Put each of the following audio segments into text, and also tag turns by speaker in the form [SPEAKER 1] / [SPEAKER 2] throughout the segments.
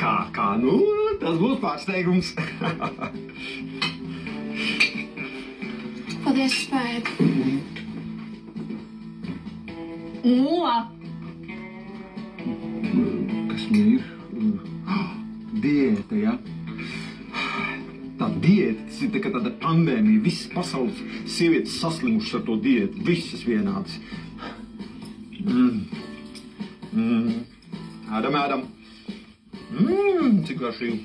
[SPEAKER 1] Kā, nu, tas būs pārsteigums.
[SPEAKER 2] Paldies, spēk.
[SPEAKER 1] Kas ir? Diēta, ja? Tā diētas ir tā kā tāda pandēmija. Visas pasaules sievietes saslimušas ar to diētu. Visas vienādas. Ēdam. Cik garšīgi.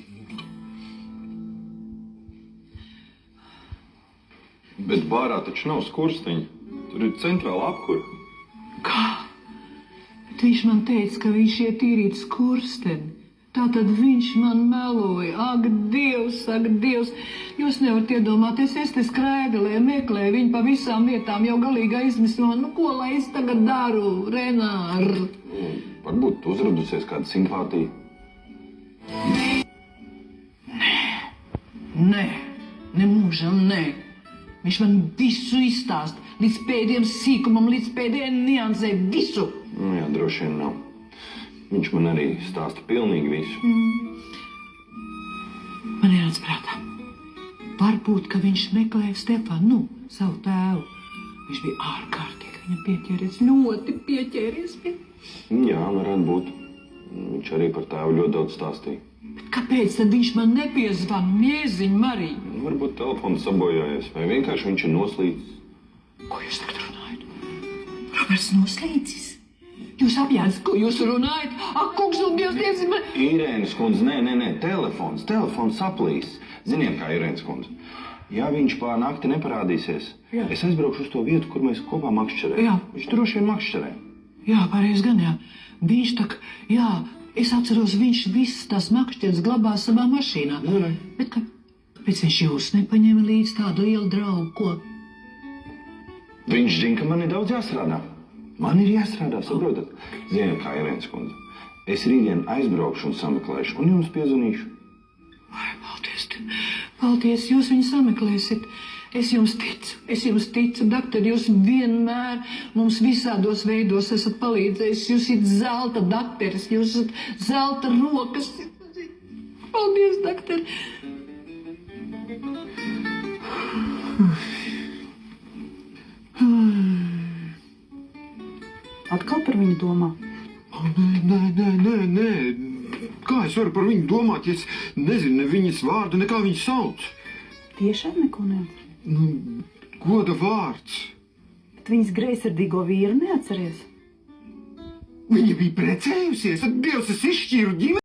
[SPEAKER 3] Bet bārā taču nav skursteņa. Tur ir centrāla apkura.
[SPEAKER 4] Kā? Bet viņš man teica, ka viņš iet tīrīt skursteni. Tātad viņš man meloja. Ak, Dievs, ak, Dievs. Jūs nevarat iedomāties, es te skrēgalē, meklēju viņu pa visām vietām, jau galīgi aizmisno. Nu, ko lai es tagad daru, Renār?
[SPEAKER 3] Varbūt uzradusies kāda simpātija.
[SPEAKER 4] Nē, nemūžam, nē. Viņš man visu izstāst, līdz pēdējiem sīkumam, līdz pēdējiem niansē, visu.
[SPEAKER 3] Nu jā, droši vien nav. Viņš man arī stāsta pilnīgi visu.
[SPEAKER 4] Man ienāca prātā. Varbūt, ka viņš meklēja Stefanu, savu tēvu. Viņš bija ārkārtīgi viņam pieķēries, ļoti pieķēries.
[SPEAKER 3] Jā, varētu būt. Viņš arī par tēvu ļoti daudz stāstīja.
[SPEAKER 4] Bet kāpēc tad viņš man nepiezvan, Jēziņ, Marija?
[SPEAKER 3] Varbūt telefons sabojājies, vai vienkārši viņš ir noslīdis.
[SPEAKER 4] Ko jūs tagad runājat? Roberts noslīdis? Jūs apjēdz, ko jūs runājat? Ak, kungs, un Dievs, Dievs, man...
[SPEAKER 3] Irēnas kundze, nē, telefons saplīs. Ziniet, kā Irēnas kundze. Ja viņš pār nakti neparādīsies, es aizbraukšu uz to vietu, kur mēs kopā makšķerējam.
[SPEAKER 4] Jā.
[SPEAKER 3] Viņš droši vien makšķerē.
[SPEAKER 4] Jā, pareiz gan, jā. Viņš tak, jā, es atceros, viņš visas tās makšķeres glabā savā mašīnā.
[SPEAKER 3] Nu.
[SPEAKER 4] Bet kāpēc viņš jūs nepaņēma līdz tādu lielu draugu, ko?
[SPEAKER 3] Viņš zina, ka man ir daudz jāstrādā. Man ir jāstrādā, saprotat? Ziniet, kā Irēnas kundze. Es rītdien aizbraukšu un sameklēšu, un jums piezvanīšu.
[SPEAKER 4] Vai, paldies, jūs viņu sameklēsiet. Es jums ticu, doktor, jūs vienmēr mums visādos veidos esat palīdzējis. Jūs esat zelta dakteris, jūs esat zelta rokas. Paldies, doktor.
[SPEAKER 5] Atkal par viņu domā?
[SPEAKER 1] Nē. Kā es varu par viņu domāt, ja es nezinu ne viņas vārdu, ne kā viņu sauc?
[SPEAKER 5] Tiešām neko neatceries.
[SPEAKER 1] Nu, goda vārds.
[SPEAKER 5] Bet viņas greizsirdīgo vīru neatceries?
[SPEAKER 1] Viņa bija precējusies, tad Dievs, es izšķīru ģimeni.